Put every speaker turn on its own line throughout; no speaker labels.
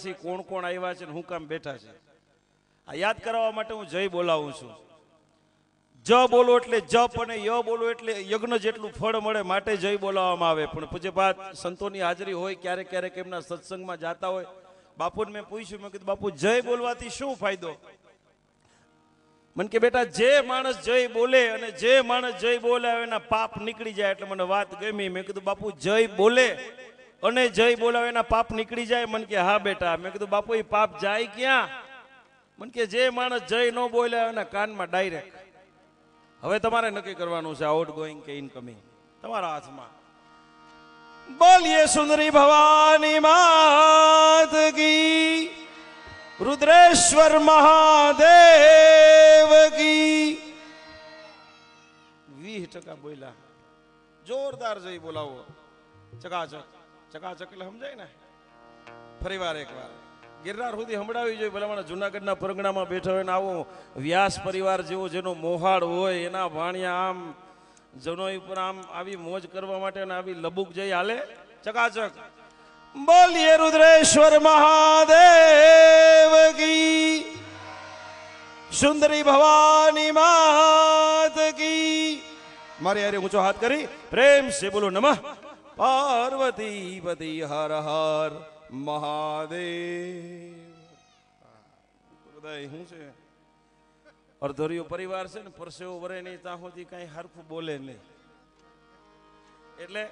છે, કોણ કોણ આવ્યા છે, હું કામ બેઠા છે, આ યાદ કરાવવા માટે હું જય બોલાવું છું. જ બોલો એટલે જપ અને ય બોલો એટલે યજ્ઞ જેટલું ફળ મળે માટે જય બોલાવવામાં આવે. પણ પૂજ્યપાદ સંતોની હાજરી હોય, ક્યારેક ક્યારેક એમના સત્સંગમાં જાતા હોય, બાપુને મેં પૂછ્યું, મેં કીધું બાપુ જય બોલવાથી શું ફાયદો? મને કે બેટા જે માણસ જય બોલે અને જે માણસ જય બોલે એના પાપ નીકળી જાય. એટલે મને વાત ગમી. મેં કીધું બાપુ જય બોલે અને જય બોલાવે એના પાપ નીકળી જાય? મને કે હા બેટા. મેં કીધું બાપુ એ પાપ જાય ક્યાં? મને કે જે માણસ જય ન બોલે એના કાનમાં ડાયરેક્ટ. હવે તમારે નક્કી કરવાનું છે આઉટ ગોઈંગ કે ઇનકમિંગ, તમારા હાથમાં. બોલીએ સુંદરી ભવાની માત કી, રુદ્રેશ્વર મહાદેવ કી. 20% બોલ્યા. જોરદાર જઈ બોલાવો. ચકાચક. ચકાચક એટલે સમજાય ને? ફરીવાર એકવાર ગિરનાર સુધી સંભળાવી જોઈએ. ભલા મને જુનાગઢના પરગણામાં બેઠા હોય ને આવો વ્યાસ પરિવાર જેવો જેનો મોહાડ હોય એના ભાણિયા આમ જનોઈ ઉપર આમ આવી મોજ કરવા માટે અને આવી લબુક જઈ હાલે. ચકાચક. બોલીએ રુદ્રેશ્વર મહાદેવ કી, સુંદરી ભવાની માત કી. મારી યાર ઊંચો હાથ કરી પ્રેમ સે બોલો નમઃ પાર્વતી પતિ હર હર મહાદેવ. બધા શું છે અર્ધોરિયો પરિવાર છે ને, પરસેવો વરે નહીં ત્યાં સુધી કઈ હરખું બોલે નહીં. એટલે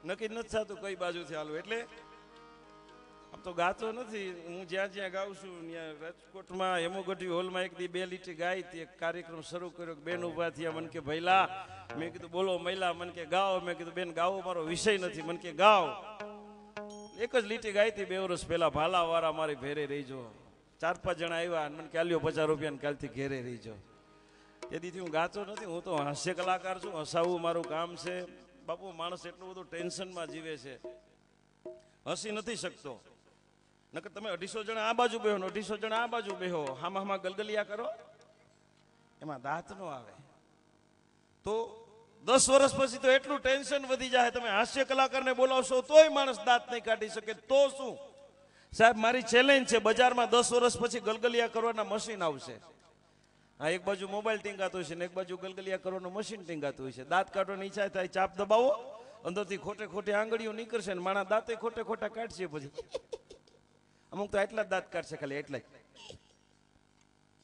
નક્કી નથી થતું કઈ બાજુથી હાલું. એટલે આમ તો ગાતો નથી હું. જ્યાં જ્યાં ગાઉં છું ત્યાં રાજકોટમાં હેમોગઢી હોલમાં એક દી 2 લીટી ગાઈ હતી. એક કાર્યક્રમ શરૂ કર્યો, બેન ઉભા થયા. મને કે ભૈલા, મેં કીધું બોલો મહિલા. મને કે ગાઓ. મેં કીધું બેન ગાવો મારો વિષય નથી. મને કે ગાઓ. એક જ લીટી ગાઈ હતી 2 વર્ષ પહેલા. ભાલા વાળા મારી ભેરે રહીજો. 4-5 જણા આવ્યા. મને કે આલ્યો 50 રૂપિયા કાલથી ઘેરે રહીજો. તેથી હું ગાતો નથી. હું તો હાસ્ય કલાકાર છું. હસાવવું મારું કામ છે. બાપુ માણસ એટલું બધું ટેન્શનમાં જીવે છે, હસી નથી શકતો. નકર તમે 250 જણા આ બાજુ બેહો, 250 જણા આ બાજુ બેહો, હામાં ગલગલિયા કરો, એમાં દાંત નો આવે. તો 10 વર્ષ પછી તો એટલું ટેન્શન વધી જાય. તમે હાસ્ય કલાકારને બોલાવશો તોય માણસ દાંત નહીં કાઢી શકે. તો શું સાહેબ, મારી ચેલેન્જ છે, બજારમાં 10 વર્ષ પછી ગલગલિયા કરવાના મશીન આવશે. હા, એક બાજુ મોબાઈલ ટીંગાતું છે ને એક બાજુ ગલગલિયા કરવાનું મશીન ટીંગાતું હોય છે. દાંત કાઢવાની ઈચ્છા થાય, ચાપ દબાવો, અંદરથી ખોટે ખોટી આંગળીઓ નીકળશે ને માણા દાંતે ખોટે ખોટા કાઢશે. પછી અમુક તો એટલા જ દાંત કાઢશે, ખાલી એટલા જ.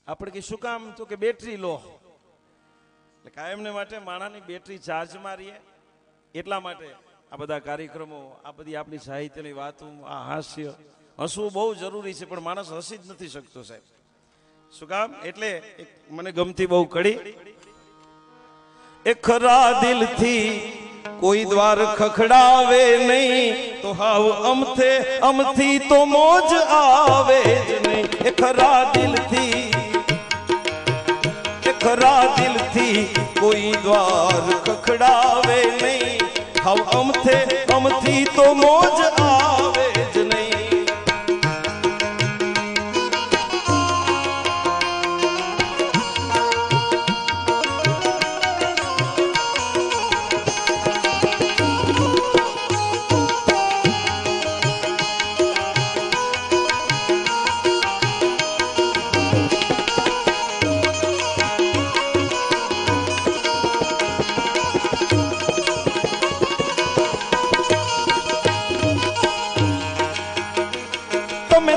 આપણે કે શું કામ? તો કે બેટરી લો. એટલે કાયમને માટે માણાની બેટરી ચાર્જ મારીએ એટલા માટે આ બધા કાર્યક્રમો, આ બધી આપણી સાહિત્યની વાતો, આ હાસ્ય, હસવું બહુ જરૂરી છે. પણ માણસ હસી જ નથી શકતો સાહેબ. શું કામ? એટલે મને ગમતી બહુ કડી. એ ખરા દિલથી કોઈ દ્વાર ખખડાવે નહીં તો હાવ અમથે અમથી તો મોજ આવે જ નહીં. એ ખરા દિલથી કોઈ દ્વાર ખખડાવે નહીં, હાવ અમથે અમથી તો મોજ આવે જ નહીં.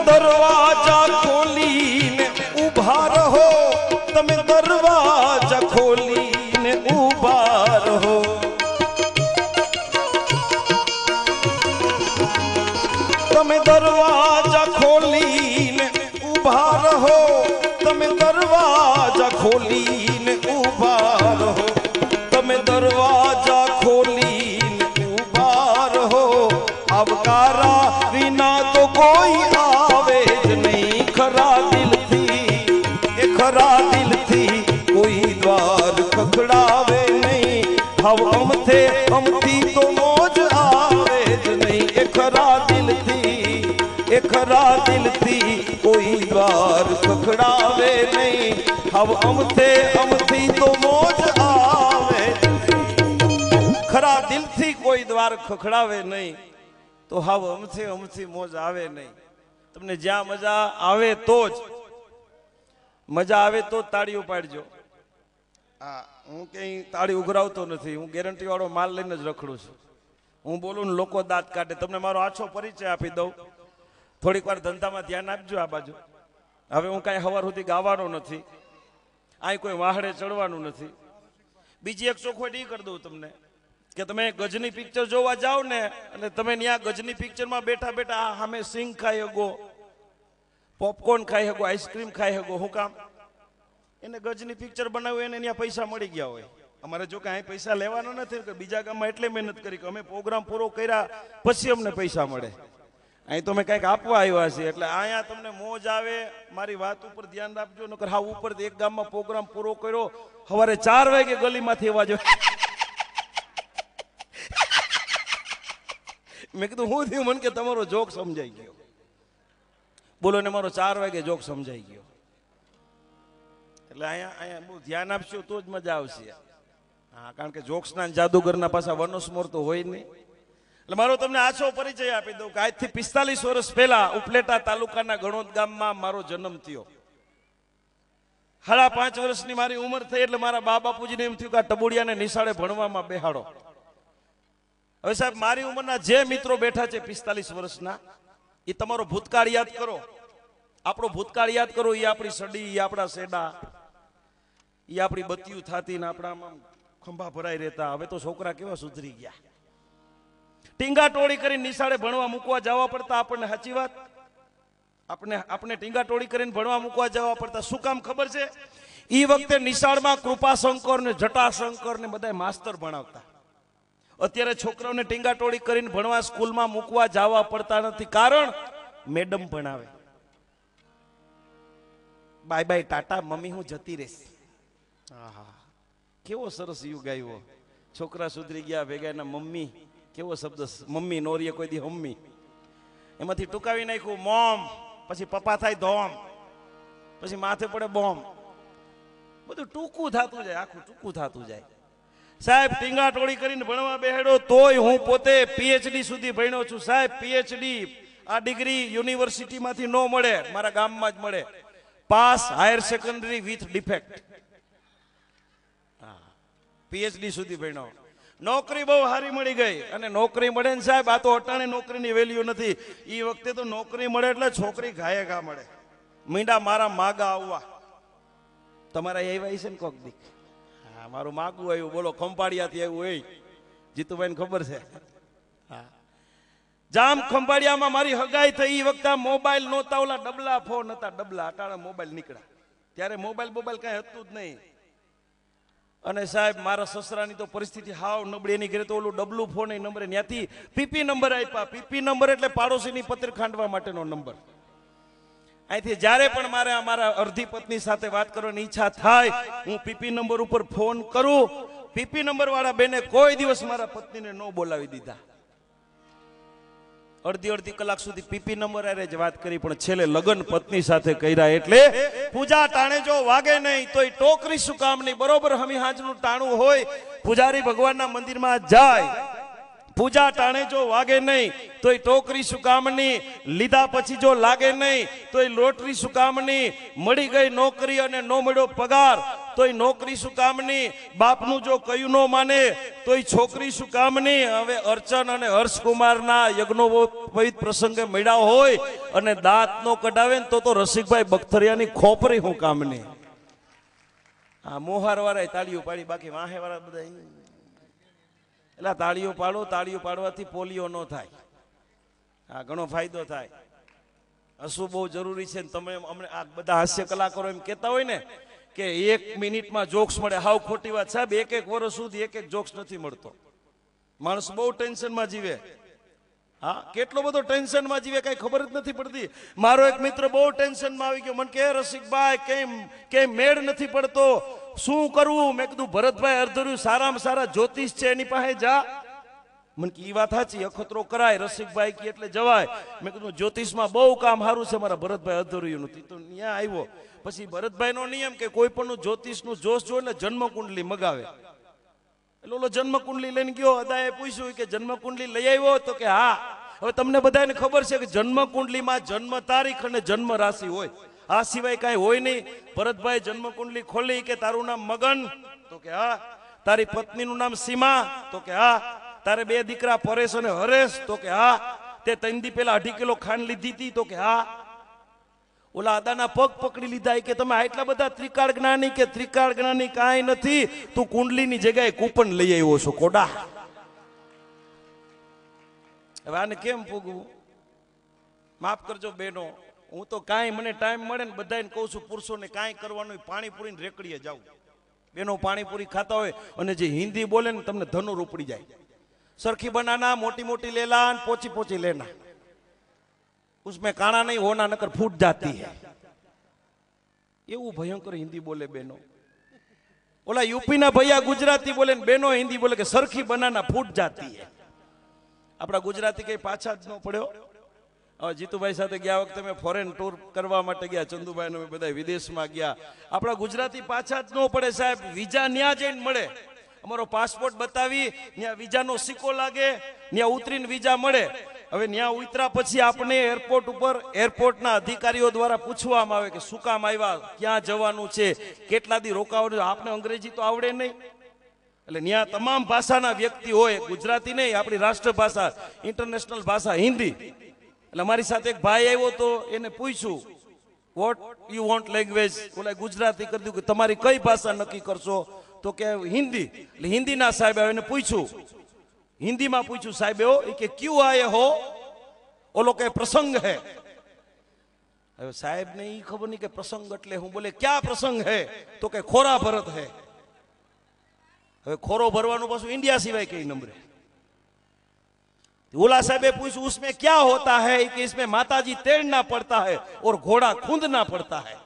દરવાજા ખોલીને ઉભા રહો, તમે દરવાજા ખોલીને ઉભા રહો. તમે દરવાજા ખોલીને ઉભા રહો, તમે દરવાજા ખોલીને ઉભા રહો. તમે દરવાજા ખોલીને ઉભા રહો, આવકારા વિના તો કોઈ આવે જ નહીં. ખરા દિલથી કોઈ દ્વાર ખખડાવે નહીં, હાવ અમથે અમથી તો મોજ આવે જ નહીં. એ ખરા દિલથી કોઈ દ્વાર ખખડાવે નહીં, હાવ અમથે અમથી તો મોજ આવે. ખરા દિલથી કોઈ દ્વાર ખખડાવે નહીં તો હાવ અમથી મોજ આવે નહીં. તમને જ્યાં મજા આવે તો જ મજા આવે તો જ તાળીઓ પાડજો. હા, હું ક્યાંય તાળી ઉઘરાવતો નથી. હું ગેરંટી વાળો માલ લઈને જ રખડું છું. હું બોલું ને લોકો દાંત કાઢે. તમને મારો આછો પરિચય આપી દઉં. થોડીક વાર ધંધામાં ધ્યાન આપજો. આ બાજુ હવે હું કાંઈ સવાર સુધી ગાવાનો નથી. અહીં કોઈ વાહડે ચડવાનું નથી. બીજી એક ચોખવટ એ કરી દઉં તમને કે તમે ગજની પિક્ચર જોવા જાઓ ને અને તમે ત્યાં ગજની પિક્ચરમાં બેઠા બેઠા સામે સિંગ ખાઈ શકો, પોપકોર્ન ખાઈ શકો, આઈસ્ક્રીમ ખાઈ શકો. શું કામ? એને ગજની પિક્ચર બનાવ્યું એને ત્યાં પૈસા મળી ગયા હોય. અમારે જો કે અહીં પૈસા લેવાના નથી કે બીજા ગામમાં એટલે મહેનત કરી કે અમે પ્રોગ્રામ પૂરો કર્યા પછી અમને પૈસા મળે. અહીં તો અમે કંઈક આપવા આવ્યા છીએ એટલે અહીંયા તમને મોજ આવે. મારી વાત ઉપર ધ્યાન રાખજો. નકર હા ઉપર એક ગામમાં પ્રોગ્રામ પૂરો કર્યો સવારે 4 વાગે ગલીમાંથી અવાજ મેં કીધું હું થયું? મને કે તમારો જોક સમજાઈ ગયો. બોલો ને મારો 4 વાગે જોક સમજાઈ ગયો. એટલે અહીંયા બહુ ધ્યાન આપશો તો જ મજા આવશે. હા, કારણ કે જોક્સના જાદુગરના પાછા વનસ્મોર તો હોય નહીં. એટલે મારો તમને આછો પરિચય આપી દઉં કે આજથી 45 વર્ષ પહેલા ઉપલેટા તાલુકાના ગણોદ ગામમાં મારો જન્મ થયો. 5.5 વર્ષની મારી ઉંમર થઈ એટલે મારા બા બાપુજીને એમ થયું કે આ ટબુડિયાને નિશાળે ભણવામાં બેહાડો. હવે સાહેબ મારી ઉંમરના જે મિત્રો બેઠા છે 45 વર્ષના, એ તમારો ભૂતકાળ યાદ કરો. આપણો ભૂતકાળ યાદ કરો. એ આપણી સડી, એ આપણા સેડા, એ આપણી બત્તીયું થાતી ને આપણામાં ખંભા ભરાઈ રહેતા. હવે તો છોકરા કેવા સુધરી ગયા. ટીંગા ટોળી કરીને નિશાળે ભણવા મૂકવા જવા પડતા આપણને. સાચી વાત? આપણે ટીંગા ટોળી કરીને ભણવા મૂકવા જવા પડતા. શું કામ ખબર છે? એ વખતે નિશાળમાં કૃપાશંકર ને જટાશંકર ને બધા માસ્તર ભણાવતા. અત્યારે છોકરાઓને ટીંગા ટોળી કરીને ભણવા સ્કૂલમાં મૂકવા જવા પડતા નથી. કારણ મેડમ ભણાવે. બાય બાય ટાટા મમ્મી હું જતી રહીશ. આહા, કેવો સરસ યુગ આવ્યો. છોકરા સુધરી ગયા ભેગા એના મમ્મી. કેવો શબ્દ મમ્મી, નોરીએ કોઈ દી હમ્મી. એમાંથી ટૂંકાવી નાખ્યું મોમ. પછી પપ્પા થાય ધોમ. પછી માથે પડે બોમ્બ. બધું ટૂંકું થતું જાય. આખું ટૂંકું થતું જાય. સાહેબ ટીંગા ટોળી કરીને ભણવા બેહાડો તોય હું પોતે પીએચડી સુધી ભણ્યો છું. સાહેબ પીએચડી આ ડિગ્રી યુનિવર્સિટીમાંથી ન મળે, મારા ગામમાં જ મળે. Pass higher secondary with defect. PhD સુધી ભણ્યો. નોકરી બહુ સારી મળી ગઈ. અને નોકરી મળે ને સાહેબ, આ તો અટાણે નોકરીની વેલ્યુ નથી. એ વખતે તો નોકરી મળે એટલે છોકરી ઘાયે ઘા મળે. મીંડા મારા માગા આવવા. તમારા આવ્યા છે ને કોક દીક? હા, મારું માગું આવ્યું. બોલો ખંભાળિયાથી આવ્યું હોય. જીતુભાઈ ને ખબર છે? હા, જામ ખંભાળિયામાં મારી હગાઈ થઈ. એ વખતે મોબાઈલ નહોતા, ઓલા ડબલા ફોન હતા. ડબલા અટાણે મોબાઈલ નીકળ્યા. ત્યારે મોબાઈલ કઈ હતું જ નહીં. અને સાહેબ મારા સસરાની તો પરિસ્થિતિ હાવ નબળી. એની ઘરે તો ઓલું ડબલું ફોન નંબર ત્યાંથી પીપી નંબર આપ્યા. પીપી નંબર એટલે પાડોશીની પત્ર ખાંડવા માટેનો નંબર. અહીંથી જ્યારે પણ મારે અમારા અર્ધી પત્ની સાથે વાત કરવાની ઈચ્છા થાય, હું પીપી નંબર ઉપર ફોન કરું. પીપી નંબર વાળા બેને કોઈ દિવસ મારા પત્નીને ન બોલાવી દીધા. અડધી કલાક સુધી પીપી નંબર આરે જ વાત કરી. પણ છેલ્લે લગન પત્ની સાથે કર્યા. એટલે પૂજા ટાણે જો વાગે નહીં તોય ટોકરી શું કામ નહીં. બરોબર હમી હાજનું ટાણું હોય, પૂજારી ભગવાનના મંદિરમાં જાય. પૂજા ટાણે જો વાગે નહીં તોય ટોકરી શું કામની. લીધા પછી જો લાગે નહીં તોય લોટરી શું કામની. મળી ગઈ નોકરી અને નો મળ્યો પગાર તોય નોકરી શું કામની. બાપનું જો કયું ન માને તોય છોકરી શું કામની. હવે અર્ચન અને હર્ષકુમારના યજ્ઞોપવિત પ્રસંગે મળ્યા હોય અને દાંત નો કઢાવે ને તો રસિકભાઈ બખતરિયાની ખોપરી હું કામની. આ મોહાર વાળા તાળીઓ પાડી, બાકી વાહે વાળા બધા એટલે તાળીઓ પાડો. તાળીઓ પાડવાથી પોલિયો ન થાય. હા, ઘણો ફાયદો થાય. હસવું બહુ જરૂરી છે. તમે અમને આ બધા હાસ્ય કલાકારો એમ કહેતા હોય ને કે 1 મિનિટમાં જોક્સ મળે. હાવ ખોટી વાત સાહેબ. 1 વર્ષ સુધી 1 જોક્સ નથી મળતો. માણસ બહુ ટેન્શનમાં જીવે. હા, કેટલો બધો ટેન્શનમાં જીવે કઈ ખબર જ નથી પડતી. મારો એક મિત્ર બહુ ટેન્શનમાં આવી ગયો. મને કે રસિકભાઈ કેમ મેળ નથી પડતો, શું કરવું? મેં કીધું ભરતભાઈ અર્ધર્યું સારામાં સારા જ્યોતિષ છે એની પાસે જા. મને કે ઈ વાત સાચી, અખતરો કરાય. રસિકભાઈ કે એટલે જવાય. મેં કીધું જ્યોતિષમાં બહુ કામ સારું છે મારા ભરતભાઈ અર્ધર્યું નથી. તો ત્યાં આવ્યો. પછી ભરતભાઈ નો નિયમ કે કોઈ પણ જ્યોતિષનું જોશ જો એટલે જન્મ કુંડલી મગાવે. એટલે ઓલો જન્મ કુંડલી લઈને ગયો. અદાએ પૂછ્યું કે જન્મ કુંડલી લઈ આવ્યો? તો કે હા. હવે તમને બધાને ખબર છે કે જન્મ કુંડલીમાં જન્મ તારીખ અને જન્મ રાશિ હોય, આ સિવાય કાંઈ હોય નહીં. ભરતભાઈ જન્મ કુંડલી ખોલી કે તારું નામ મગન, તો કે હા. તારી પત્નીનું નામ સીમા, તો કે હા. તારે 2 દીકરા પરેશ અને હરેશ, તો કે હા. તે 3 દી પહેલા 2.5 કિલો ખાંડ લીધી હતી, તો કે હા. ઓલા આદાના પગ પકડી લીધા કે તમે આટલા બધા ત્રિકાળ જ્ઞાની, કે ત્રિકાળ જ્ઞાની કાંઈ નથી, તું કુંડલીની જગ્યાએ કૂપન લઈ આવ્યો છો કોડા. હવે આને કેમ પૂગવું? માફ કરજો બહેનો, હું તો કાંઈ મને ટાઈમ મળે ને બધાને કહું છું, પુરુષોને કાંઈ કરવાનું પાણીપુરીને રેકડીએ જાઉં. બેનો પાણીપુરી ખાતા હોય અને જે હિન્દી બોલે ને તમને ધનુર ઉપડી જાય. સરખી બનાના, મોટી મોટી લેલા, પોચી પોચી લેના, उसमें काना नहीं होना नकर फूट जाती है. એવું ભયંકર હિન્દી બોલે બેનો. ઓલા यूपी ના ભૈયા ગુજરાતી બોલે ને બેનો હિન્દી બોલે કે સરખી બનાના ફૂટ જાતી है. આપણા ગુજરાતી કઈ પાછા જ ન પડ્યો. જીતુભાઈ સાથે ગયા વખતે મેં ફોરેન ટૂર કરવા માટે ગયા, ચંદુભાઈ અમે બધા વિદેશમાં ગયા. આપણા ગુજરાતી પાછા જ ન પડે સાહેબ. વિઝા ન્યા જઈને મળે. અમારો પાસપોર્ટ બતાવી ત્યાં વિઝાનો સિક્કો લાગે, ત્યાં ઉતરીને વિઝા મળે. હવે ત્યાં ઉતરા પછી આપણે એરપોર્ટ ઉપર એરપોર્ટના અધિકારીઓ દ્વારા પૂછવામાં આવે કે શું કામ આવ્યા, ક્યાં જવાનું છે, કેટલા દી રોકાવાનું. આપણે અંગ્રેજી તો આવડે નહીં, એટલે ત્યાં તમામ ભાષાના વ્યક્તિ હોય, ગુજરાતી નહીં, આપણી રાષ્ટ્રભાષા ઇન્ટરનેશનલ ભાષા હિન્દી. એટલે અમારી સાથે એક ભાઈ આવ્યો તો એને પૂછ્યું વોટ યુ વોન્ટ લેંગ્વેજ, ઓલા ગુજરાતી કરી દીધું કે તમારી કઈ ભાષા નક્કી કરશો, તો કે હિન્દી. એટલે હિન્દીના સાહેબ એને પૂછ્યું, હિન્દીમાં પૂછ્યું સાહેબ એવો કે ક્યું આયે હો, ઓલો કે પ્રસંગ હે. હવે સાહેબ ને ઈ ખબર નહીં કે પ્રસંગ એટલે હું. બોલે ક્યાં પ્રસંગ હે, તો કે ખોરા ભરત હે. હવે ખોરો ભરવાનું પાછું ઇન્ડિયા સિવાય કઈ નંબરે. ओला साहब पूछा उसमें क्या होता है कि इसमें माताजी तैरना पड़ता है और घोड़ा खूंदना पड़ता है.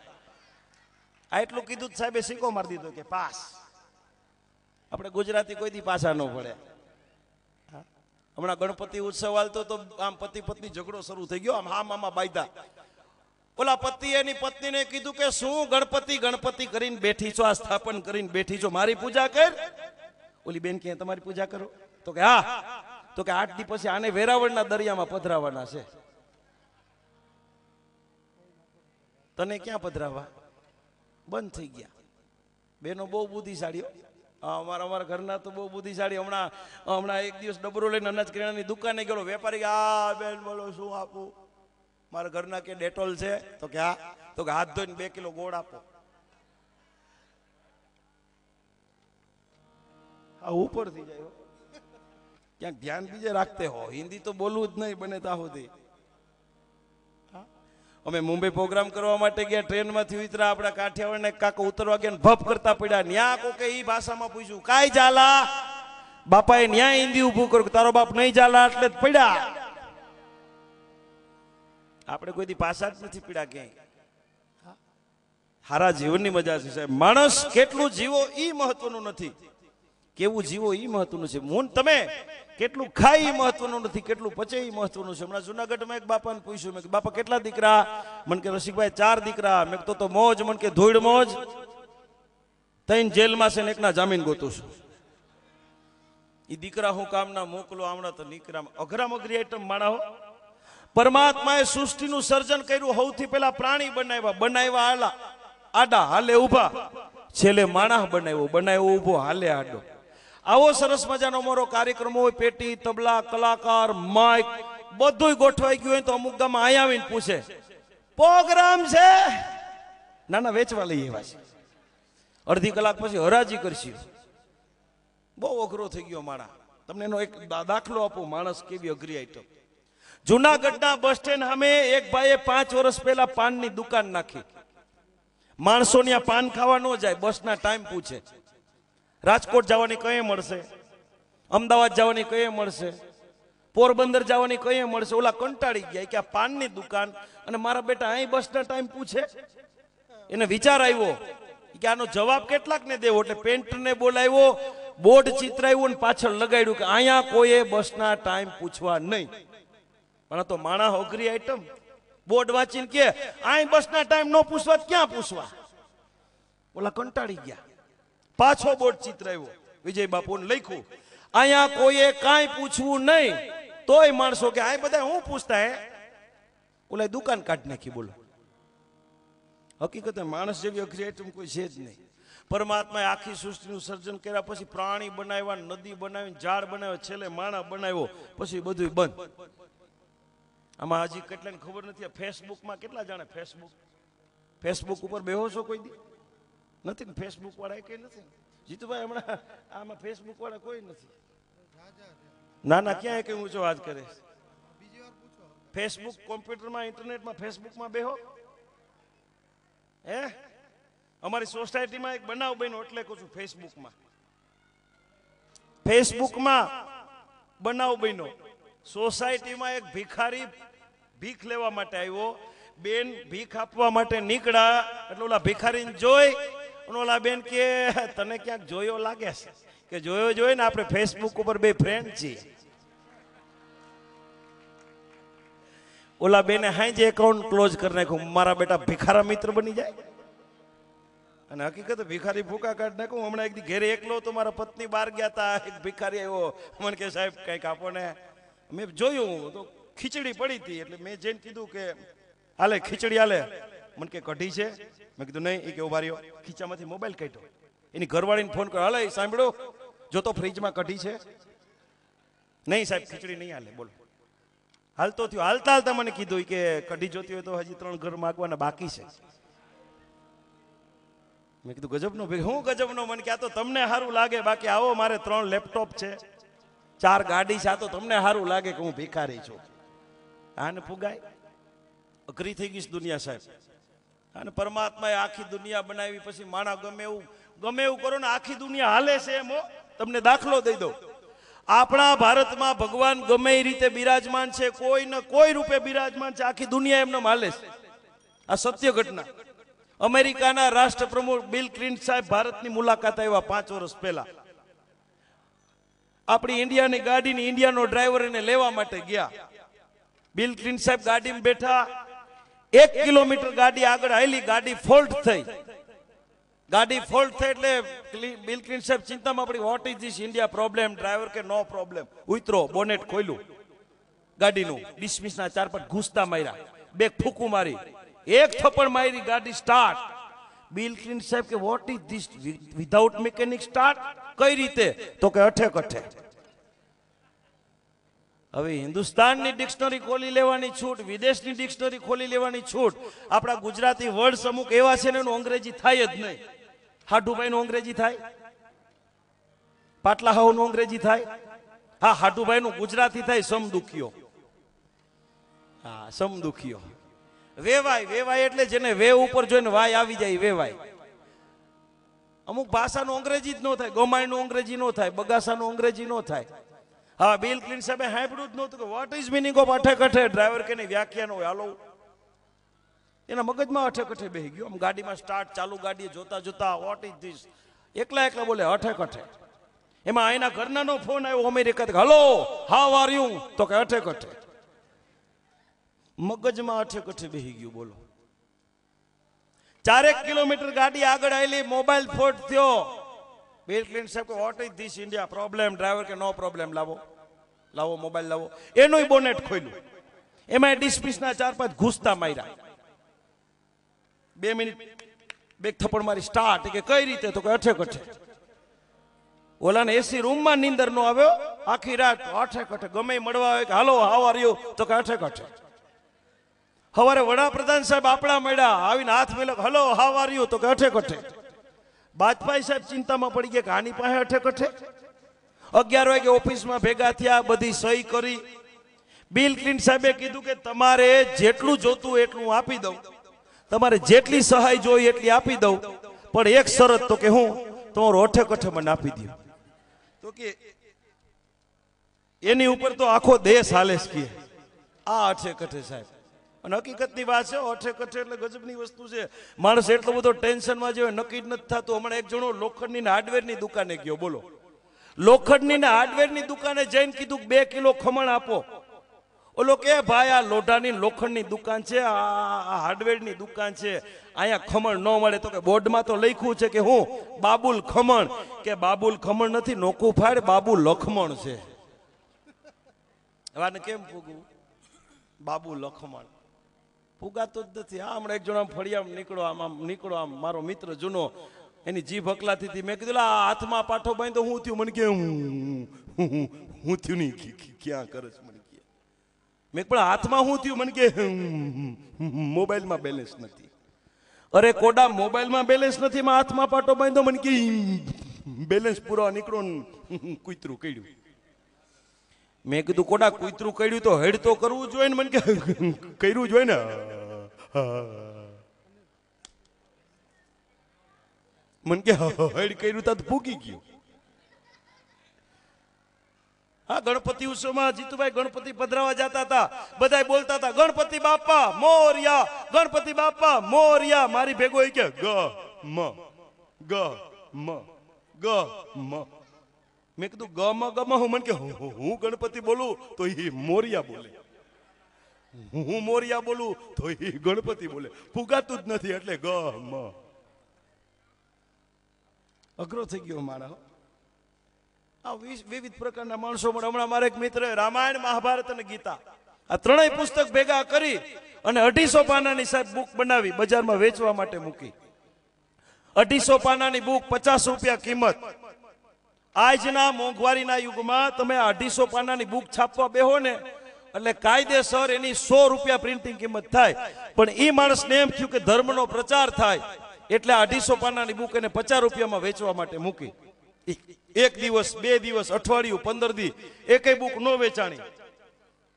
आटलू कीधु साहेब सिक्को मार दीधो के पास. अपने गुजराती कोई दी पासा न पड़े. हमणा गणपति उत्सव हालतो तो आम पति पत्नी झगड़ो शुरू थई गयो. आम हा मामा बायदा. ओला पति एनी पत्नी ने कीधु के शू गणपति गणपति करीने बैठी छो, आ स्थापन करीने बैठी छो, मारी पूजा कर. ओली बेन के तमारी पूजा करो, तो के हा, तो के 8 दी पछी आने वेरावळना दरियामां पधरावाना छे. तने क्यां पधरावा? बंद थई गया. बेनो बहु बुद्धिशाळीओ. અમારા ઘરના તો બહુ બુદ્ધિશાળી. હમણાં એક દિવસ ડબરો લઈને અનાજ કરિયાણાની દુકાને ગયો. વેપારી આ બેન બોલો શું આપું? મારા ઘરના કે ડેટોલ છે, તો કે હા, તો કે હાથ ધોઈને 2 કિલો ગોળ આપો. આ ઉપર થઈ જાય. ક્યાંક ધ્યાન બીજે રાખતે હો. હિન્દી તો બોલવું જ નહીં બને ત્યાં સુધી. અમે મુંબઈ પ્રોગ્રામ કરવા માટે ગયા, ટ્રેનમાંથી ઉતરા, આપણા કાઠિયાવાડને કાકો ઉતરવા ગયા, ભપ કરતા પડ્યા. ન્યા કોકે ઈ ભાષામાં પૂછ્યું કાઈ જાલા? બાપાએ ન્યા હિન્દી ઊભું કર્યું, તારો બાપ નહીં જાલા એટલે જ પડ્યા. આપણે કોઈ દી પાછા જ નથી પડ્યા ક્યાંય. હારા જીવનની મજા છે સાહેબ. માણસ કેટલું જીવો ઈ મહત્વનું નથી, કેવું જીવો ઈ મહત્વનું છે. તમે કેટલું ખાઈ મહત્વનું નથી, કેટલું પચે ઈ મહત્વનું છે. હમણાં જુનાગઢમાં એક બાપાને પૂછ્યું, મેં બાપા કેટલા દીકરા? મને કે રસિકભાઈ 4 દીકરા. મેં તો મોજ. મને કે ધોઈડ મોજ. 3 જેલમાં છે ને એકના જામીન ગોતું છું. ઈ દીકરા હું કામના મોકલો, હમણાં તો નીકળા. અઘરામ અઘરી આઈટમ માણા. પરમાત્માએ સૃષ્ટિનું સર્જન કર્યું. સૌથી પહેલા પ્રાણી બનાવ્યા આડા હાલે ઉભા, છેલ્લે માણસ બનાવ્યો ઉભો હાલે આડો. આવો સરસ મજાનો અમારો કાર્યક્રમ હોય. પેટી, તબલા, કલાકાર, માઇક બધું ગોઠવાઈ ગયું હોય તો અમુક ગામમાં અહીંયા આવીને પૂછે પ્રોગ્રામ છે? ના વેચવા લઈ આવ્યા છે. અડધી કલાક પછી હરાજી કરશે. બહુ અઘરો થઈ ગયો માણા. તમને એનો એક દાખલો આપું, માણસ કેવી અઘરી આઈટમ. જુનાગઢના બસ સ્ટેન્ડ સામે એક ભાઈએ 5 વર્ષ પહેલા પાનની દુકાન નાખી. માણસો ત્યાં પાન ખાવા ન જાય, બસના ટાઈમ પૂછે. રાજકોટ જવાની કઈ મળશે, અમદાવાદ જવાની કઈ મળશે, પોરબંદર જવાની કઈ મળશે. ઓલા કંટાળી ગયા કે આ પાનની દુકાન અને મારા બેટા અહીં બસના ટાઈમ પૂછે. એને વિચાર આવ્યો કે આનો જવાબ કેટલાક ને દેવો. એટલે પેન્ટરને બોલાવ્યો, બોર્ડ ચિતરાવ્યું અને પાછળ લગાડ્યું કે અહીંયા કોઈએ બસના ટાઈમ પૂછવા નહીં. પણ તો માણસ અઘરી આઈટમ. બોર્ડ વાંચીને કે અહીં બસના ટાઈમ ન પૂછવા, ક્યાં પૂછવા? ઓલા કંટાળી ગયા. પાછો બોર્ડ ચિતરાવ્યો, વિજય બાપુને લખ્યું અહીંયા કોઈએ કાંઈ પૂછવું નહીં, તોય માણસો કે આ બધા હું પૂછતા હે ઓલા દુકાન કાઢી નાખી. બોલો, હકીકતે માણસ જેવી અઘરી આઈટમ કોઈ છે જ નહીં. પરમાત્માએ આખી સૃષ્ટિનું સર્જન કર્યા પછી પ્રાણી બનાવ્યા, નદી બનાવી, ઝાડ બનાવ્યા, છેલ્લે માણસ બનાવ્યો, પછી બધું બંધ. આમાં હજી કેટલાને ખબર નથી. ફેસબુકમાં કેટલા જાણે ફેસબુક ઉપર બેહો છો કોઈ દી નથી ને? ફેસબુક વાળા કઈ નથી. જીતુભાઈ હમણાં આમાં ફેસબુક વાળા કોઈ નથી. ના ના, ક્યાંય કઈ ઊંચો વાત કરે. ફેસબુક કોમ્પ્યુટરમાં, ઇન્ટરનેટમાં, ફેસબુકમાં બેહો હે? અમારી સોસાયટીમાં એક બનાવ બન્યો એટલે કહું છું. ફેસબુકમાં બનાવ બન્યો. સોસાયટીમાં એક ભિખારી ભીખ લેવા માટે આવ્યો. બેન ભીખ આપવા માટે નીકળ્યા એટલે ઓલા ભિખારીને જોઈ અને ઓલા બેન કે તને ક્યાંક જોયો લાગે છે. કે જોયો જોઈ ને, આપણે ફેસબુક ઉપર બે ફ્રેન્ડ છીએ. ઓલા બેને હાઈ જે એકાઉન્ટ ક્લોઝ કરી નાખ્યું. મારા બેટા ભિખારા મિત્ર બની જાય. અને હકીકત ભિખારી ભૂકા કાઢ નાખું. હમણાં એક દી ઘેરે એકલો તો મારા પત્ની બહાર ગયા હતા. એક ભિખારી આવ્યો, મને કે સાહેબ કંઈક આપો ને. મેં જોયું તો ખીચડી પડી હતી એટલે મેં જઈને કીધું કે હાલે ખીચડી હાલે. મને કે કઢી છે? મેં કીધું નહીં. એ કે ઉભા રહ્યો, ખીચામાંથી મોબાઈલ કાઢ્યો. એની ઘરવાળીને ફોન કર્યો, હાલે સાંભળો જો તો ફ્રીજમાં કઢી છે. નહીં સાહેબ ખીચડી નહીં હાલે. બોલો, હાલતો થયો. હાલતા હાલતા મને કીધું કે કઢી જોતી હોય તો હજી 3 ઘર માગવાના બાકી છે. મેં કીધું ગજબનો ભાઈ. હું ગજબનો? મને ક્યાં તો તમને સારું લાગે, બાકી આવો મારે 3 લેપટોપ છે, 4 ગાડી છે, આ તો તમને સારું લાગે કે હું ભિખારી છું. આને ફુગાય? અઘરી થઈ ગઈ દુનિયા સાહેબ. અને પરમાત્માએ આખી દુનિયા બનાવી પછી માણા ગમે એવું કરો ને આખી દુનિયા હાલે છે એમ. તમને દાખલો દઈ દઉં. આપણા ભારતમાં ભગવાન ગમે એ રીતે બિરાજમાન છે, કોઈ ને કોઈ રૂપે બિરાજમાન છે. આખી દુનિયા એમને હાલે છે. આ સત્ય ઘટના. અમેરિકાના રાષ્ટ્રપ્રમુખ બિલ ક્લિન્ટન સાહેબ ભારતની મુલાકાત આવ્યા 5 વર્ષ પહેલા. આપણી ઇન્ડિયાની ગાડીની ઇન્ડિયાનો ડ્રાઈવર એને લેવા માટે ગયા. બિલ ક્લિન્ટન સાહેબ ગાડીમાં બેઠા. 1 કિલોમીટર ગાડી આગળ હાલી, ગાડી ફોલ્ટ થઈ. એટલે બિલ ક્લિન્ટન સાહેબ ચિંતામાં પડી. What is this India problem? Driver કે નો પ્રોબ્લેમ. ઉતરો, બોનેટ ખોલ્યું ગાડીનું. ડિસમિસના 4-5 ઘૂસતા માર્યા, 2 ફૂંકું મારી, 1 થપ્પડ મારી, ગાડી સ્ટાર્ટ. બિલ ક્લિન્ટન સાહેબ કે what is this without mechanic start? કઈ રીતે? તો કે અઠે કઠે. હવે હિન્દુસ્તાનની ડિક્શનરી ખોલી લેવાની છૂટ, વિદેશની ડિક્શનરી ખોલી લેવાની છૂટ. આપણા ગુજરાતી વર્ડ્સ અમુક એવા છે ને એનું અંગ્રેજી થાય જ નહીં. હાડુભાઈ નું અંગ્રેજી થાય, પાટલા હાઉ નું અંગ્રેજી થાય. હા, હાડુભાઈ નું ગુજરાતી થાય સમદુખીઓ. હા, સમદુખીઓ. વેવાય એટલે જેને વે ઉપર જોઈને વાય આવી જાય વેવાય. અમુક ભાષાનું અંગ્રેજી જ ન થાય. ગમાણનું અંગ્રેજી ન થાય, બગાસાનું અંગ્રેજી ન થાય. હા, બિલ ક્લિન્ટન સાહેબે સાંભળ્યું જ નહોતું કે વોટ ઇઝ મિનિંગ ઓફ અઠે કઠે. ડ્રાઈવર કે વ્યાખ્યા નો હાલો એના મગજમાં અઠે કઠે બેહી ગયો. આમ ગાડીમાં સ્ટાર્ટ, ચાલુ ગાડીએ જોતા વોટ ઇઝ ધીસ, એકલા બોલે અઠે કઠે. એમાં એના ઘરના નો ફોન આવ્યો અમેરિકાથી, હલો હાઉ આર યુ? તો કે અઠે કઠે. મગજમાં અઠે કઠે બેહી ગયું. બોલો, 4 કિલોમીટર ગાડી આગળ આવેલી, મોબાઈલ ફોલ્ટ થયો. બિલ ક્લિન્ટન સાહેબ કે what is this India problem? Driver કે નો પ્રોબ્લેમ. લાવો મોબાઈલ લાવો. એનોય બોનેટ ખોલ્યું. એમાં ડિસ્મિસના 4-5 ઘૂસતા માર્યા. 2 મિનિટ 2 થપ્પડ મારી, સ્ટાર્ટ. કે કઈ રીતે? તો કે અઠે કઠે. ઓલાને એસી રૂમમાં નીંદર નો આવ્યો. આખી રાત અઠે કઠે. ગમે મળવા આવે કે હાલો હાઉ આર યુ? તો કે અઠે કઠે. સવારે વડાપ્રધાન સાહેબ આપણા મળ્યા, આવીને હાથ મેલો, હલો હાઉ આર યુ? તો કે અઠે કઠે. વાજપેયી સાહેબ ચિંતામાં પડી ગયા કે આની પાસે અઠે કઠે. 11 વાગે ઓફિસમાં ભેગા થયા, બધી સહી કરી. બિલ ક્લિન્ટન સાહેબે કીધું કે તમારે જેટલું જોતું એટલું આપી દઉં, તમારે જેટલી સહાય જોઈએ એટલી આપી દઉં, પણ એક શરત. તો કે હું? તમારો અઠે કઠે મને આપી દઉં. તો કે એની ઉપર તો આખો દેશ હાલે છે. આ અઠે કઠે સાહેબ. અને હકીકતની વાત છે, અઠે કઠે એટલે ગજબની વસ્તુ છે. માણસ એટલો બધો ટેન્શનમાં જેવો નક્કી જ નથી થતું. હમણાં એક જણો લોખંડની હાર્ડવેરની દુકાને ગયો. બોલો, લોખંડની હાર્ડવેરની દુકાને જઈને કીધું 2 કિલો ખમણ આપો. ઓલો કે ભાઈ આ લોઢાની લોખંડની દુકાન છે, આ હાર્ડવેરની દુકાન છે, અહીંયા ખમણ ન મળે. તો કે બોર્ડમાં તો લખ્યું છે કે હું બાબુલ ખમણ. કે બાબુલ ખમણ નથી, નોકું ફાડ, બાબુ લખમણ છે. હવે કેમ પૂગવું? બાબુ લખમણ પૂગાતો જ નથી. આ હમણાં એક જણા ફળિયામ નીકળો આમ મારો મિત્ર જૂનો, એની જીભ હકલાતી હતી. મેં કીધું આ હાથમાં પાઠો બાંધ્યો હું થયું? મને કે હું થયું નહીં, ક્યાં કરે છે મને કે. મેં પણ હાથમાં હું થયું? મને કે મોબાઈલમાં બેલેન્સ નથી. અરે કોડા મોબાઈલમાં બેલેન્સ નથી, માં હાથમાં પાટો બાંધ્યો. મને કે બેલેન્સ પૂરો નીકળો કૂતરું કડ્યું. મેં કીધું કોડા કૂતરું કડ્યું તો હેડ તો કરવું જોઈએ ને. મને કે કર્યું જોઈએ ને. મને કે હેડ કર્યું તા તો ભૂગી ગયું. હા, ગણપતિ ઉત્સવમાં જીતુભાઈ ગણપતિ પધરાવા જતા હતા, બધા બોલતા હતા ગણપતિ બાપા મોરિયા, ગણપતિ બાપા મોરિયા. મારી ભેગો એ કે ગ મ ગ મ ગ મ. મેં કીધું ગ મ ગ મ. હું મને કે હું ગણપતિ બોલું તો એ મોરિયા બોલે, હું મોરિયા બોલું તો એ ગણપતિ બોલે. ફુગાતું જ નથી એટલે ગ મ. અઘરો થઈ ગયો માણસ. આ વિવિધ પ્રકારના માણસો મળે. હમણાં મારા એક મિત્ર રામાયણ, મહાભારત અને ગીતા આ ત્રણેય પુસ્તક ભેગા કરી અને 250 પાનાની સાહેબ બુક બનાવી બજારમાં વેચવા માટે મૂકી. 250 પાનાની બુક 50 રૂપિયા કિંમત. આજના મોંઘવારીના યુગમાં તમે 250 પાનાની બુક છાપવા બેહો ને એટલે કાયદેસર એની 100 રૂપિયા પ્રિન્ટિંગ કિંમત થાય. પણ એ માણસને એમ થયું કે ધર્મનો પ્રચાર થાય એટલે 250 પાનાની બુક એને 50 રૂપિયામાં વેચવા માટે મૂકી. એક દિવસ, 2 દિવસ, અઠવાડિયું, 15 દી એકેય બુક ન વેચાણી.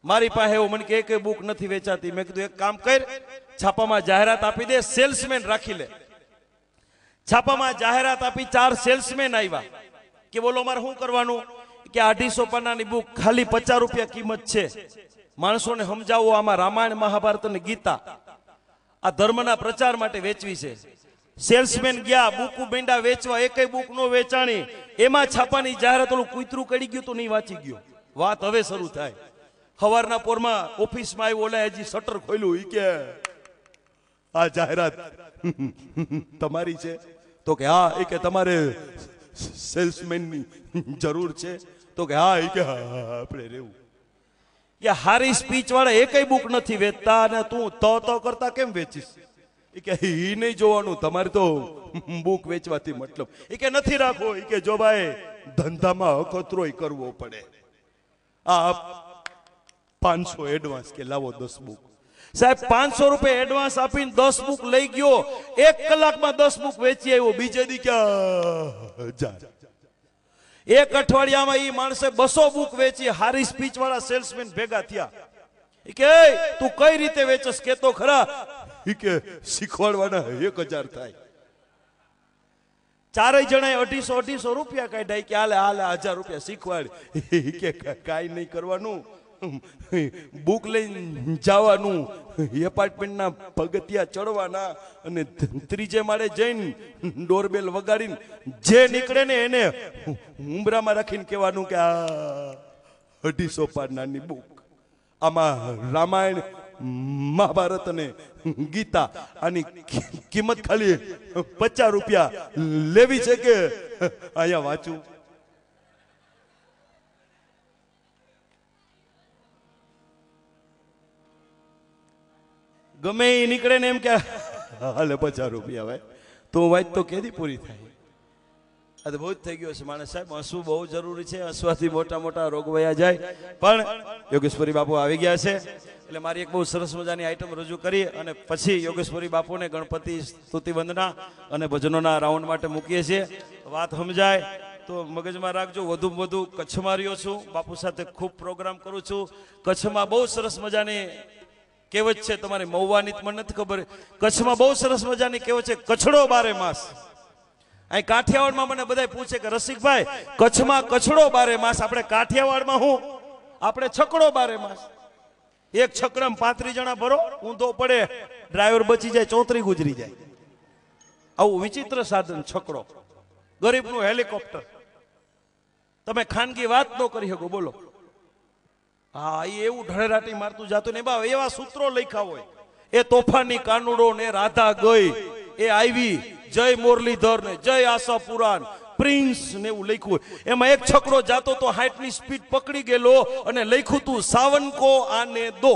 મારી પાસે એવું મને કે એકેય બુક નથી વેચાતી. મેં કીધું એક કામ કર, છાપામાં જાહેરાત આપી દે, સેલ્સમેન રાખી લે. છાપામાં જાહેરાત આપી, 4 સેલ્સમેન આવ્યા કે બોલો મારે શું કરવાનું? કે 250 પાનાની બુક ખાલી 50 રૂપિયા કિંમત છે, માણસોને સમજાવો આમાં રામાયણ, મહાભારત અને ગીતા આ ધર્મના પ્રચાર માટે વેચવી છે. સેલ્સમેન ગયા, બુકુ બેંડા વેચવા, એકેય બુક નો વેચાણી. એમાં છાપાની જાહેરાત ઓલું કૂતરું કડી ગયું તો નહીં વાંચી ગયો. વાત હવે શરૂ થાય. સવારના પોરમાં ઓફિસમાં આવ્યો, ઓલા હજી શટર ખોલ્યું. ઈ કે આ જાહેરાત તમારી છે? તો કે હા. એ કે તમારે સેલ્સમેનની જરૂર છે? તો કે હા. એ કે આપણે રહેવું. કે હારી સ્પીચ વાળા એકેય બુક નથી વેચતા અને તું તો કરતા કેમ વેચીશ? એ કે ઈ નહીં જોવાનું, તમારે તો બુક વેચવાથી મતલબ. એ કે નથી રાખવો. એ કે જો ભાઈ ધંધામાં અખતરોય કરવો પડે. આ 500 એડવાન્સ કે લાવો 10 બુક. સાહેબ 500 રૂપિયા એડવાન્સ આપીને 10 બુક લઈ ગયો. 1 કલાકમાં 10 બુક વેચી આવ્યો. બીજે દી ક્યાં જા. એક અઠવાડિયામાં ઈ માણસે 200 બુક વેચી. હારી સ્પીચ વાળા સેલ્સમેન ભેગા થયા. કે તું કઈ રીતે વેચસ કે તો ખરા? કે શીખવાડવાના 1000 થાય. ચારેય જણાએ 250 રૂપિયા કાઢ્યા. કે હાલે 1000 રૂપિયા શીખવાડ. કે કાંઈ નહીં કરવાનું, બુક લઈને જવાનું, એપાર્ટમેન્ટના પગથિયા ચડવાના અને ત્રીજે માળે જઈને ડોરબેલ વગાડીને જે નીકળે ને એને ઉંબરામાં રાખીને કહેવાનું કે આ 250 પાનાની બુક, આમાં રામાયણ, મહાભારત અને ગીતા, આની કિંમત ખાલી 50 રૂપિયા લેવી છે કે અહીંયા વાંચું. ગમે એ નીકળે ને એમ કે હાલે 50 રૂપિયા ભાઈ તો વાત તો કેદી પૂરી થાય? આ તો બહુ જ થઈ ગયો છે માણસ. સાહેબ હસવું બહુ જરૂરી છે, હસવાથી મોટા મોટા રોગ વયા જાય. પણ યોગેશ્વરી બાપુ આવી ગયા છે એટલે મારી એક બહુ સરસ મજાની આઈટમ રજૂ કરી અને પછી યોગેશ્વરી બાપુને ગણપતિ સ્તુતિ વંદના અને ભજનોના રાઉન્ડ માટે મૂકીએ છીએ. વાત સમજાય તો મગજમાં રાખજો. વધુ કચ્છમાં રહ્યો છું, બાપુ સાથે ખૂબ પ્રોગ્રામ કરું છું. કચ્છમાં બહુ સરસ મજાની કહેવત છે, તમારી મહુવાની મને નથી ખબર. કચ્છમાં બહુ સરસ મજાની કહેવત છે, કચ્છડો 12 માસ. અહીં કાઠિયાવાડમાં મને બધા પૂછે કે રસિકભાઈ કચ્છમાં કચ્છડો 12 માસ, આપણે કાઠિયાવાડમાં હું આપણે છકડો 12 માસ. એક છકડામાં 35 જણા ભરો, ઊંધો પડે, ડ્રાઈવર બચી જાય, 34 ગુજરી જાય. આવું વિચિત્ર સાધન છકડો, ગરીબનું હેલિકોપ્ટર. તમે ખાનગી વાત ન કરી શકો. બોલો હા એ એવું ઢળેરાટી મારતું જાતું ને બા એવા સૂત્રો લખ્યા હોય. એ તોફાની કાનુડો ને રાધા ગઈ, એ આવી જય મુરલીધર ને જય આશા પુરાણ, પ્રિન્સ ને એવું લખ્યું. એમાં એક છકડો જાતો તો 60 ની સ્પીડ પકડી ગયેલો અને લખ્યું તું સાવન કો આને દો.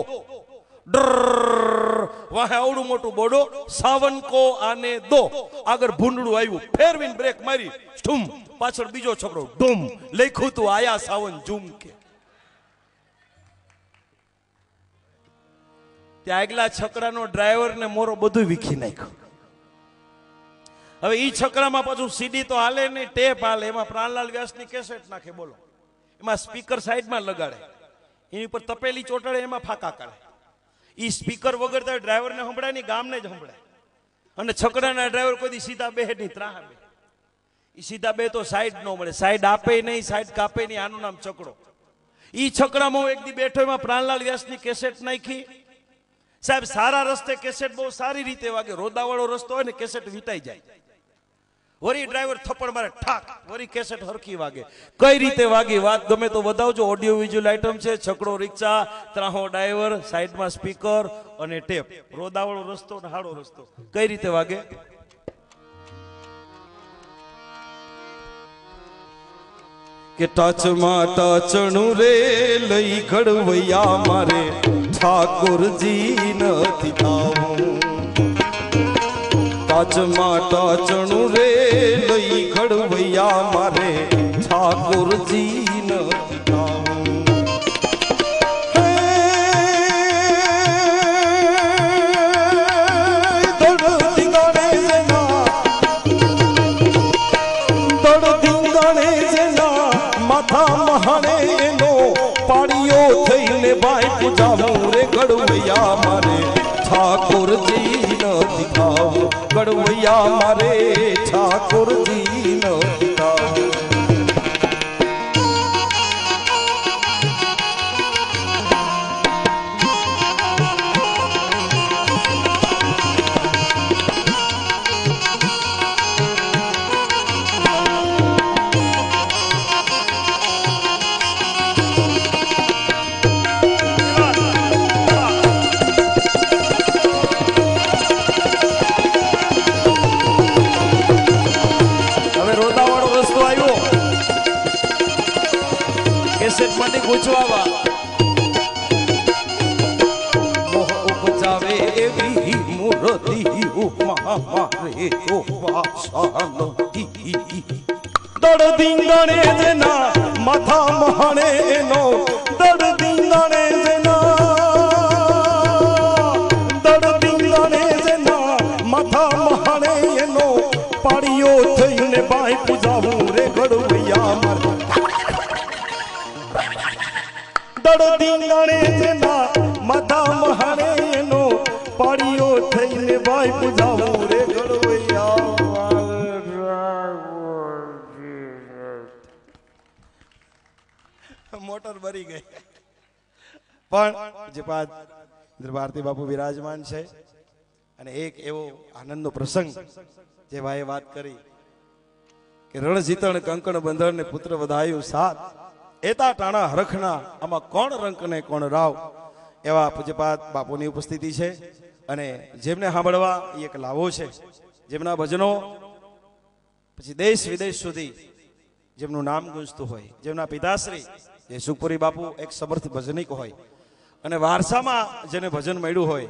વાહે આવડું મોટું બોડો, સાવન કો આને દો. આગળ ભૂંડડું આવ્યું, ફેરવીને બ્રેક મારી, સ્ટુમ, પાછળ બીજો છકડો, ડૂમ, લખ્યું તું આયા સાવન ઝૂમ કે. ત્યાં આગલા છકડાનો ડ્રાઈવર ને મોરો બધું વીખી નાખ્યું. હવે ઈ છકડામાં પાછું સીડી તો હાલે નહીં, ટેપ હાલે. એમાં પ્રાણલાલ વ્યાસની કેસેટ નાખે, બોલો. એમાં સ્પીકર સાઈડમાં લગાડે, એની ઉપર તપેલી ચોટાડે, એમાં ફાંકા કાઢે. ઈ સ્પીકર વગર તો ડ્રાઈવરને સંભળાય નહીં, ગામને જ સંભળાય. અને છકડાના ડ્રાઈવર કોઈ સીધા બે નહીં, ત્રાહા બે. ઈ સીધા બે તો સાઈડ ન મળે, સાઈડ આપે નહીં, સાઈડ કાપે નહીં. આનું નામ છકડો. ઈ છકડામાં હું એક દી બેઠો, એમાં પ્રાણલાલ વ્યાસની કેસેટ નાખી. સાહેબ સારા રસ્તે કેસેટ બહુ સારી રીતે વાગે, રોદાવાળો રસ્તો હોય ને કેસેટ વીટાઈ જાય. વરી ડ્રાઈવર થપ્પડ મારે, ઠાક, વરી કેસેટ હરખી વાગે. કઈ રીતે વાગી વાત ગમે તો બતાવજો. ઓડિયો વિઝ્યુઅલ આઈટમ છે. છકડો રિક્ષા, ત્રાહો ડ્રાઈવર, સાઈડમાં સ્પીકર અને ટેપ. રોદાવાળો રસ્તો ને હાડો રસ્તો કઈ રીતે વાગે. કે ટચમાં ટચણું રે લઈ ઘડવૈયા મારે ઠાકોરજી નથી થાવું. ટચમાં ટચણું રે લઈ ઘડવૈયા મારે ઠાકોરજી નથી થાવું. મહાણે એનો પાડીઓ થઈને ભાઈ પૂજાવું રે ગડવૈયા મારે ઠાકોરજી નથી થાવું. ગડવૈયા મારે ઠાકોરજી નથી થાવું. કેસેટ માંથી ગુચવાવા મોહ ઉપજાવે એવી મૂર્તિ ઉપમા મારે તો વાસાનતી. દડ ધીંગાણે જેના માથા મહાણે એનો, દડ ધીંગાણે જેના, દડ ધીંગાણે જેના માથા મહાણે એનો પાડીઓ થઈને બાઈ પૂજાવું રે ગડવૈયા મારે. ધીંગાણે જેના માથા મહાણે એનો પાડીઓ થઈને ભાઈ પૂજાવું રે ગડવૈયા. મોટર ભરી ગઈ. પણ જે ભારતી બાપુ વિરાજમાન છે. અને એક એવો આનંદનો પ્રસંગ જે ભાઈએ વાત કરી કે રણ જીતણ કંકણ બંધન ને પુત્ર વધાયું સાત, એતા ટાણા હરખના આમાં કોણ રંક ને કોણ રાવ. એવા પૂજ્યપાદ બાપુની ઉપસ્થિતિ છે. અને જેમને સાંભળવા એક લાવો છે, જેમના ભજનો પછી દેશ વિદેશ સુધી જેમનું નામ ગુંજતું હોય, જેમના પિતાશ્રી જે સુખપુરી બાપુ એક સમર્થ ભજનિક હોય અને વારસામાં જેને ભજન મળ્યું હોય,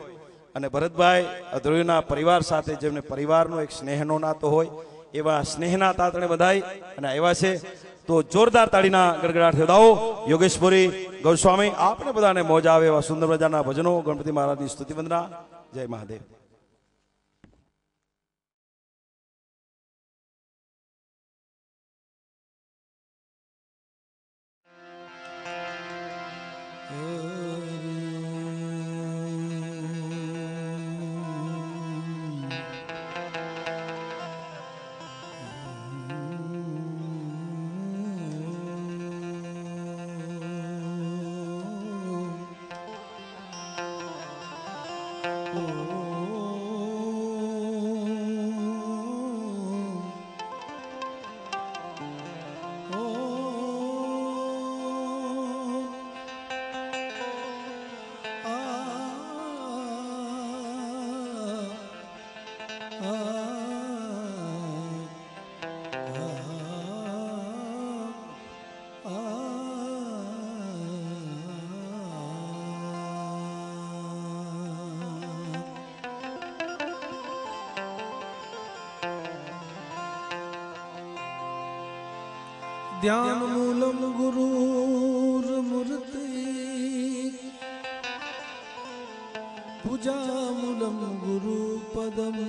અને ભરતભાઈ અધ્રુવના પરિવાર સાથે જેમને પરિવારનો એક સ્નેહનો નાતો હોય, એવા સ્નેહના તાતણે બધાય અને એવા છે. તો જોરદાર તાળીના ગડગડાટ થયો. યોગેશપુરી ગૌસ્વામી, આપને બધાને મોજ આવે એવા સુંદર મજાના ભજનો, ગણપતિ મહારાજની સ્તુતિ વંદના. જય મહાદેવ.
ध्यानमूलं गुरुर्मूर्ति पूजामूलं गुरुपदम्